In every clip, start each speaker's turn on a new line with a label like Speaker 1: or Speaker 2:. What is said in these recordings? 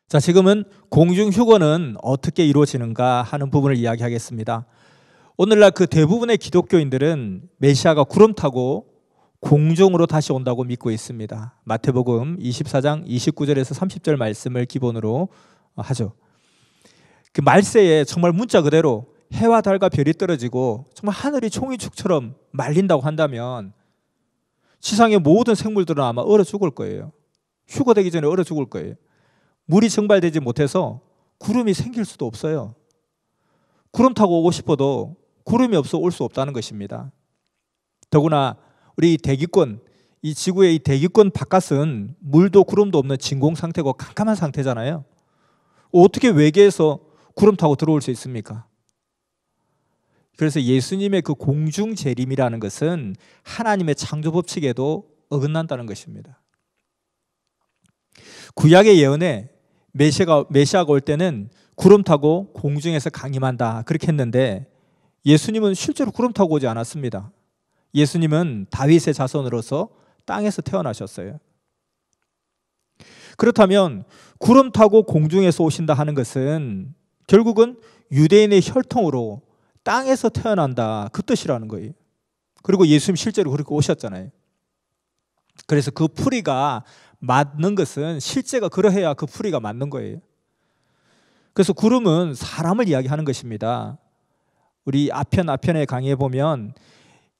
Speaker 1: 자, 지금은 공중휴거는 어떻게 이루어지는가 하는 부분을 이야기하겠습니다. 오늘날 그 대부분의 기독교인들은 메시아가 구름 타고 공중으로 다시 온다고 믿고 있습니다. 마태복음 24장 29절에서 30절 말씀을 기본으로 하죠. 그 말세에 정말 문자 그대로 해와 달과 별이 떨어지고 정말 하늘이 종이축처럼 말린다고 한다면 지상의 모든 생물들은 아마 얼어 죽을 거예요. 휴거되기 전에 얼어 죽을 거예요. 물이 증발되지 못해서 구름이 생길 수도 없어요. 구름 타고 오고 싶어도 구름이 없어 올 수 없다는 것입니다. 더구나 우리 대기권, 이 지구의 이 대기권 바깥은 물도 구름도 없는 진공 상태고 깜깜한 상태잖아요. 어떻게 외계에서 구름 타고 들어올 수 있습니까? 그래서 예수님의 그 공중 재림이라는 것은 하나님의 창조 법칙에도 어긋난다는 것입니다. 구약의 예언에 메시아가 올 때는 구름 타고 공중에서 강림한다 그렇게 했는데 예수님은 실제로 구름 타고 오지 않았습니다. 예수님은 다윗의 자손으로서 땅에서 태어나셨어요. 그렇다면 구름 타고 공중에서 오신다 하는 것은 결국은 유대인의 혈통으로 땅에서 태어난다 그 뜻이라는 거예요. 그리고 예수님 실제로 그렇게 오셨잖아요. 그래서 그 풀이가 맞는 것은 실제가 그러해야 그 풀이가 맞는 거예요. 그래서 구름은 사람을 이야기하는 것입니다. 우리 아편의 강의에 보면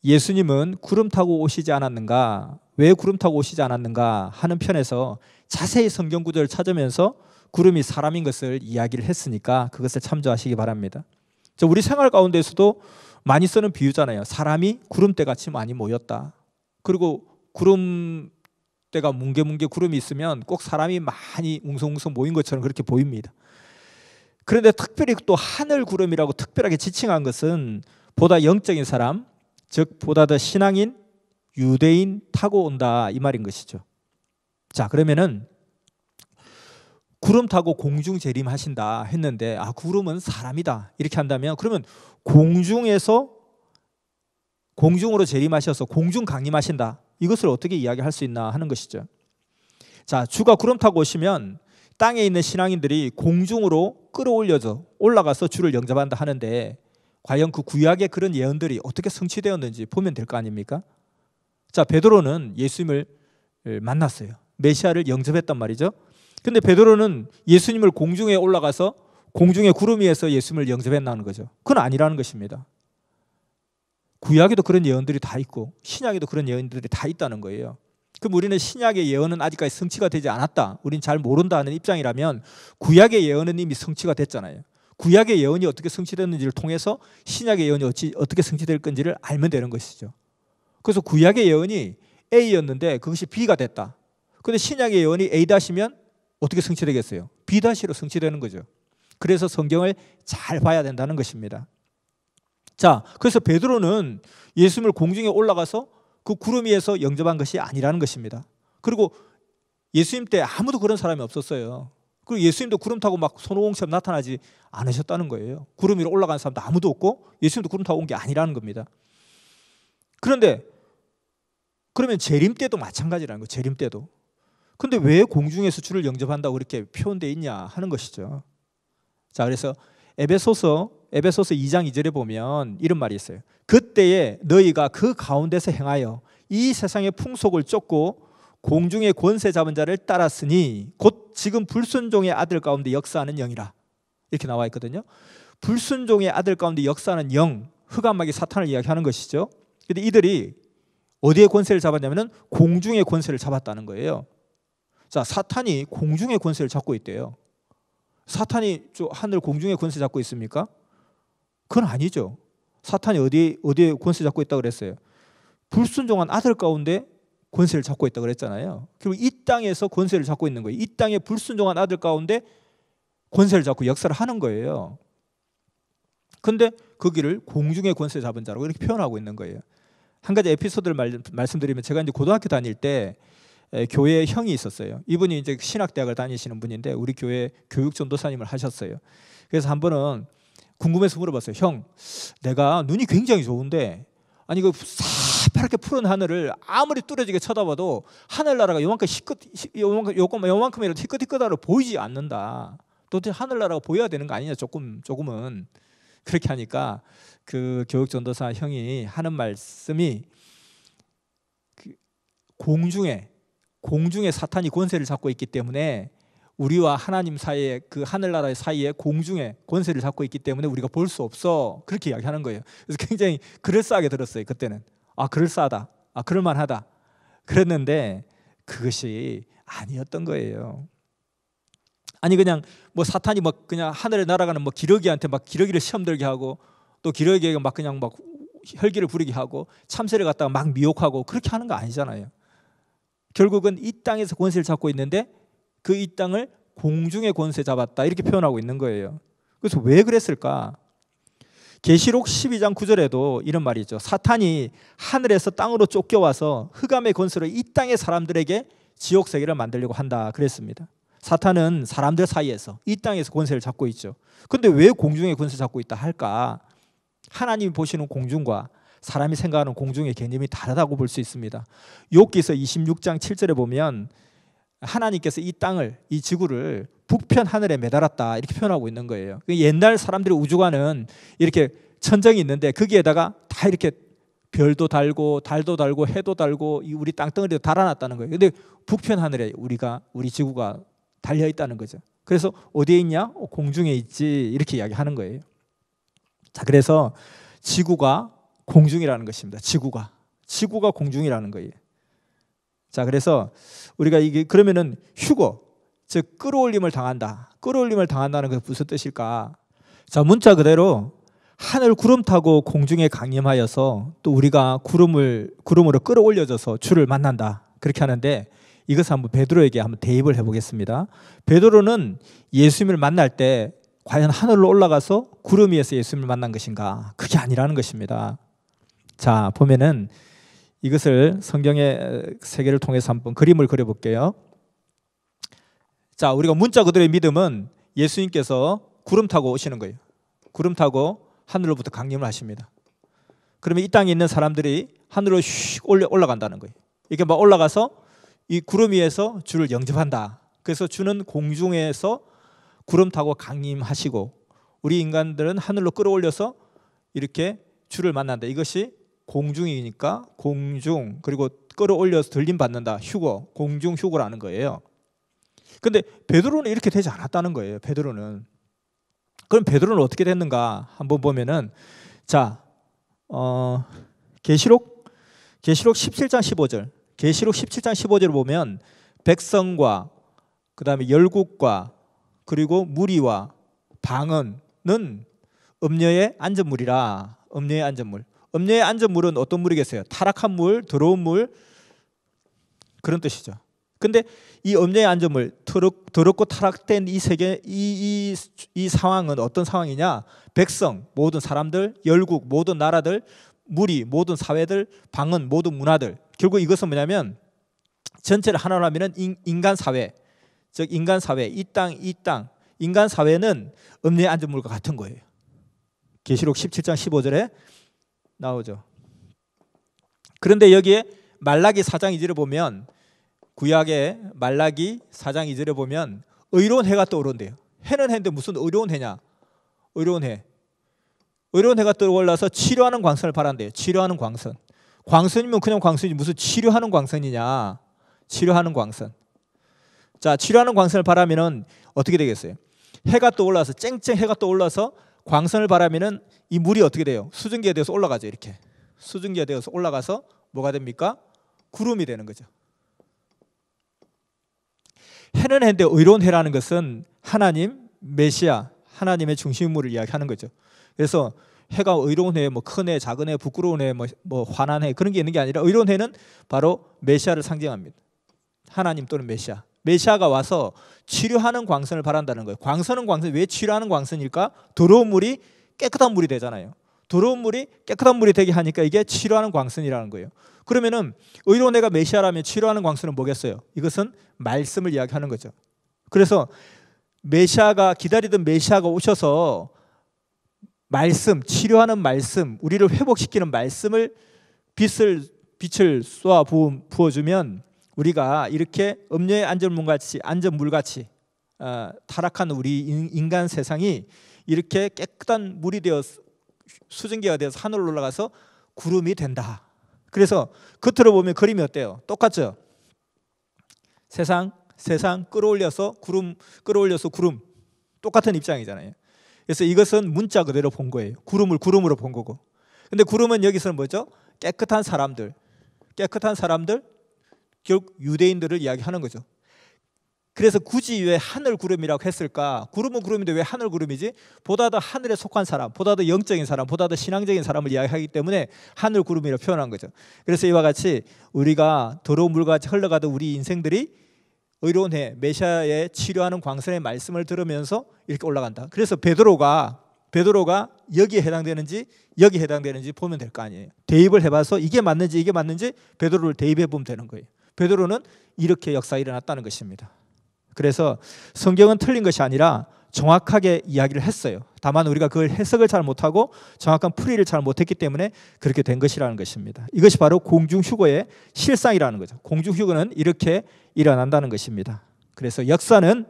Speaker 1: 예수님은 구름 타고 오시지 않았는가, 왜 구름 타고 오시지 않았는가 하는 편에서 자세히 성경 구절을 찾으면서 구름이 사람인 것을 이야기를 했으니까 그것을 참조하시기 바랍니다. 우리 생활 가운데서도 많이 쓰는 비유잖아요. 사람이 구름대 같이 많이 모였다. 그리고 구름대가 뭉게뭉게 구름이 있으면 꼭 사람이 많이 웅성웅성 모인 것처럼 그렇게 보입니다. 그런데 특별히 또 하늘 구름이라고 특별하게 지칭한 것은 보다 영적인 사람, 즉 보다 더 신앙인 유대인 타고 온다 이 말인 것이죠. 자, 그러면은 구름 타고 공중 재림하신다 했는데 구름은 사람이다 이렇게 한다면 그러면 공중에서 공중으로 재림하셔서 공중 강림하신다 이것을 어떻게 이야기할 수 있나 하는 것이죠. 자, 주가 구름 타고 오시면 땅에 있는 신앙인들이 공중으로 끌어올려져 올라가서 주를 영접한다 하는데 과연 그 구약의 그런 예언들이 어떻게 성취되었는지 보면 될 거 아닙니까? 자, 베드로는 예수님을 만났어요. 메시아를 영접했단 말이죠. 근데 베드로는 예수님을 공중에 올라가서 공중의 구름 위에서 예수님을 영접했다는 거죠. 그건 아니라는 것입니다. 구약에도 그런 예언들이 다 있고 신약에도 그런 예언들이 다 있다는 거예요. 그럼 우리는 신약의 예언은 아직까지 성취가 되지 않았다, 우린 잘 모른다는 입장이라면 구약의 예언은 이미 성취가 됐잖아요. 구약의 예언이 어떻게 성취됐는지를 통해서 신약의 예언이 어떻게 성취될 건지를 알면 되는 것이죠. 그래서 구약의 예언이 A였는데 그것이 B가 됐다. 그런데 신약의 예언이 A-면 어떻게 성취되겠어요? B-로 성취되는 거죠. 그래서 성경을 잘 봐야 된다는 것입니다. 자, 그래서 베드로는 예수님을 공중에 올라가서 그 구름 위에서 영접한 것이 아니라는 것입니다. 그리고 예수님 때 아무도 그런 사람이 없었어요. 그리고 예수님도 구름 타고 막 손오공처럼 나타나지 않으셨다는 거예요. 구름 위로 올라간 사람도 아무도 없고 예수님도 구름 타고 온 게 아니라는 겁니다. 그런데 그러면 재림 때도 마찬가지라는 거예요. 재림 때도. 근데 왜 공중에서 주를 영접한다고 그렇게 표현되어 있냐 하는 것이죠. 자, 그래서 에베소서 2장 2절에 보면 이런 말이 있어요. 그때에 너희가 그 가운데서 행하여 이 세상의 풍속을 쫓고 공중의 권세 잡은 자를 따랐으니 곧 지금 불순종의 아들 가운데 역사하는 영이라 이렇게 나와 있거든요. 불순종의 아들 가운데 역사하는 영, 흑암마귀 사탄을 이야기하는 것이죠. 근데 이들이 어디에 권세를 잡았냐면 공중의 권세를 잡았다는 거예요. 자, 사탄이 공중의 권세를 잡고 있대요. 사탄이 하늘 공중의 권세 잡고 있습니까? 그건 아니죠. 사탄이 어디에 권세 잡고 있다고 그랬어요? 불순종한 아들 가운데 권세를 잡고 있다고 그랬잖아요. 그리고 이 땅에서 권세를 잡고 있는 거예요. 이 땅에 불순종한 아들 가운데 권세를 잡고 역사를 하는 거예요. 그런데 거기를 공중의 권세 잡은 자라고 이렇게 표현하고 있는 거예요. 한 가지 에피소드를 말씀드리면 제가 이제 고등학교 다닐 때 교회에 형이 있었어요. 이분이 이제 신학대학을 다니시는 분인데 우리 교회 교육전도사님을 하셨어요. 그래서 한 번은 궁금해서 물어봤어요. 형, 내가 눈이 굉장히 좋은데 아니 그 시퍼렇게 푸른 하늘을 아무리 뚜렷하게 쳐다봐도 하늘나라가 요만큼이라도 희끗희끗하러 보이지 않는다. 도대체 하늘나라가 보여야 되는 거 아니냐, 조금은. 그렇게 하니까 그 교육전도사 형이 하는 말씀이 공중에 사탄이 권세를 잡고 있기 때문에 우리와 하나님 사이에, 그 하늘나라의 사이에 공중에 권세를 잡고 있기 때문에 우리가 볼 수 없어, 그렇게 이야기하는 거예요. 그래서 굉장히 그럴싸하게 들었어요. 그때는 그럴싸하다, 그럴만하다 그랬는데 그것이 아니었던 거예요. 아니 그냥 뭐 사탄이 막 그냥 하늘에 날아가는 뭐 기러기한테 막 기러기를 시험 들게 하고, 또 기러기에게 막 그냥 막 혈기를 부리게 하고 참새를 갖다가 막 미혹하고 그렇게 하는 거 아니잖아요. 결국은 이 땅에서 권세를 잡고 있는데 그 이 땅을 공중의 권세 잡았다, 이렇게 표현하고 있는 거예요. 그래서 왜 그랬을까? 계시록 12장 9절에도 이런 말이 있죠. 사탄이 하늘에서 땅으로 쫓겨와서 흑암의 권세로 이 땅의 사람들에게 지옥 세계를 만들려고 한다 그랬습니다. 사탄은 사람들 사이에서 이 땅에서 권세를 잡고 있죠. 근데 왜 공중의 권세 잡고 있다 할까? 하나님이 보시는 공중과 사람이 생각하는 공중의 개념이 다르다고 볼 수 있습니다. 욥기서 26장 7절에 보면 하나님께서 이 땅을, 이 지구를 북편 하늘에 매달았다, 이렇게 표현하고 있는 거예요. 옛날 사람들의 우주관은 이렇게 천정이 있는데 거기에다가 다 이렇게 별도 달고 달도 달고 해도 달고 우리 땅덩어리도 달아놨다는 거예요. 근데 북편 하늘에 우리 지구가 달려 있다는 거죠. 그래서 어디에 있냐? 공중에 있지, 이렇게 이야기하는 거예요. 자, 그래서 지구가 공중이라는 것입니다. 지구가 공중이라는 거예요. 자, 그래서 우리가 이게 그러면은 휴거, 즉 끌어올림을 당한다는 게 무슨 뜻일까? 자, 문자 그대로 하늘 구름 타고 공중에 강림하여서 또 우리가 구름으로 끌어올려져서 주를 만난다, 그렇게 하는데 이것을 한번 베드로에게 한번 대입을 해보겠습니다. 베드로는 예수님을 만날 때 과연 하늘로 올라가서 구름 위에서 예수님을 만난 것인가? 그게 아니라는 것입니다. 자, 보면은 이것을 성경의 세계를 통해서 한번 그림을 그려볼게요. 자, 우리가 문자 그대로의 믿음은 예수님께서 구름 타고 오시는 거예요. 구름 타고 하늘로부터 강림을 하십니다. 그러면 이 땅에 있는 사람들이 하늘로 슉 올라간다는 거예요. 이렇게 막 올라가서 이 구름 위에서 주를 영접한다. 그래서 주는 공중에서 구름 타고 강림하시고 우리 인간들은 하늘로 끌어올려서 이렇게 주를 만난다. 이것이 공중이니까 공중, 그리고 끌어올려서 들림 받는다, 휴거, 공중 휴거라는 거예요. 근데 베드로는 이렇게 되지 않았다는 거예요. 베드로는. 그럼 베드로는 어떻게 됐는가 한번 보면은, 자, 계시록 17장 15절, 계시록 17장 15절을 보면 백성과 그 다음에 열국과 그리고 무리와 방언은 음녀의 안전물이라. 음녀의 안전물. 음녀의 안전물은 어떤 물이겠어요? 타락한 물, 더러운 물, 그런 뜻이죠. 근데 이 음녀의 안전물, 더럽고 타락된 이 세계, 이 상황은 어떤 상황이냐? 백성, 모든 사람들, 열국, 모든 나라들, 무리, 모든 사회들, 방언, 모든 문화들. 결국 이것은 뭐냐면 전체를 하나로 하면은 인간 사회, 즉 인간 사회, 이 땅, 인간 사회는 음녀의 안전물과 같은 거예요. 계시록 17장 15절에 나오죠. 그런데 여기에 말라기 4장 2절에 보면, 구약의 말라기 4장 2절에 보면 의로운 해가 떠오른대요. 해는 해인데 무슨 의로운 해냐? 의로운 해. 의로운 해가 떠올라서 치료하는 광선을 바란대요. 치료하는 광선. 광선이면 그냥 광선이지 무슨 치료하는 광선이냐? 치료하는 광선. 자, 치료하는 광선을 바라면은 어떻게 되겠어요? 해가 떠올라서 쨍쨍 해가 떠올라서 광선을 바라면은 이 물이 어떻게 돼요? 수증기에 되어서 올라가죠. 이렇게 수증기에 되어서 올라가서 뭐가 됩니까? 구름이 되는 거죠. 해는 해인데 의로운 해라는 것은 하나님, 메시아, 하나님의 중심물을 이야기하는 거죠. 그래서 해가 의로운 해, 뭐 큰 해, 작은 해, 부끄러운 해, 뭐 화난 해, 그런 게 있는 게 아니라 의로운 해는 바로 메시아를 상징합니다. 하나님 또는 메시아. 메시아가 와서 치료하는 광선을 바란다는 거예요. 광선은 광선, 왜 치료하는 광선일까? 더러운 물이 깨끗한 물이 되잖아요. 더러운 물이 깨끗한 물이 되게 하니까 이게 치료하는 광선이라는 거예요. 그러면은 의로운 해가 메시아라면 치료하는 광선은 뭐겠어요? 이것은 말씀을 이야기하는 거죠. 그래서 메시아가 기다리던 메시아가 오셔서 말씀, 치료하는 말씀, 우리를 회복시키는 말씀을 빛을 빛을 쏘아 부어주면 우리가 이렇게 음녀의 안전물같이 타락한 우리 인간 세상이 이렇게 깨끗한 물이 되어 수증기가 되어서 하늘로 올라가서 구름이 된다. 그래서 겉으로 보면 그림이 어때요? 똑같죠? 세상 끌어올려서 구름 똑같은 입장이잖아요. 그래서 이것은 문자 그대로 본 거예요. 구름을 구름으로 본 거고. 근데 구름은 여기서는 뭐죠? 깨끗한 사람들, 결국 유대인들을 이야기하는 거죠. 그래서 굳이 왜 하늘 구름이라고 했을까? 구름은 구름인데 왜 하늘 구름이지? 보다 더 하늘에 속한 사람, 보다 더 영적인 사람, 보다 더 신앙적인 사람을 이야기하기 때문에 하늘 구름이라고 표현한 거죠. 그래서 이와 같이 우리가 더러운 물같이 흘러가던 우리 인생들이 의로운 해 메시아의 치료하는 광선의 말씀을 들으면서 이렇게 올라간다. 그래서 베드로가 여기에 해당되는지 보면 될 거 아니에요. 대입을 해봐서 이게 맞는지 베드로를 대입해 보면 되는 거예요. 베드로는 이렇게 역사가 일어났다는 것입니다. 그래서 성경은 틀린 것이 아니라 정확하게 이야기를 했어요. 다만 우리가 그걸 해석을 잘 못하고 정확한 풀이를 잘 못했기 때문에 그렇게 된 것이라는 것입니다. 이것이 바로 공중휴거의 실상이라는 거죠. 공중휴거는 이렇게 일어난다는 것입니다. 그래서 역사는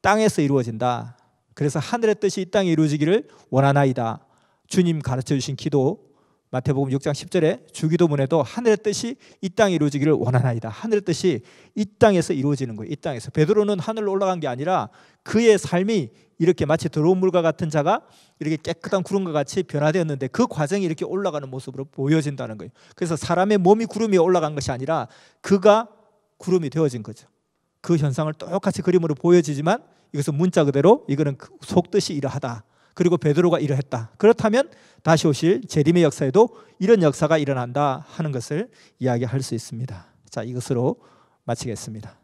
Speaker 1: 땅에서 이루어진다. 그래서 하늘의 뜻이 이 땅에 이루어지기를 원하나이다. 주님 가르쳐 주신 기도 마태복음 6장 10절에 주기도문에도 하늘의 뜻이 이 땅에 이루어지기를 원하나이다. 하늘의 뜻이 이 땅에서 이루어지는 거예요. 이 땅에서. 베드로는 하늘로 올라간 게 아니라 그의 삶이 이렇게 마치 더러운 물과 같은 자가 이렇게 깨끗한 구름과 같이 변화되었는데 그 과정이 이렇게 올라가는 모습으로 보여진다는 거예요. 그래서 사람의 몸이 구름이 올라간 것이 아니라 그가 구름이 되어진 거죠. 그 현상을 똑같이 그림으로 보여지지만 이것은 문자 그대로 이거는 속뜻이 이러하다. 그리고 베드로가 이러했다. 그렇다면 다시 오실 재림의 역사에도 이런 역사가 일어난다 하는 것을 이야기할 수 있습니다. 자, 이것으로 마치겠습니다.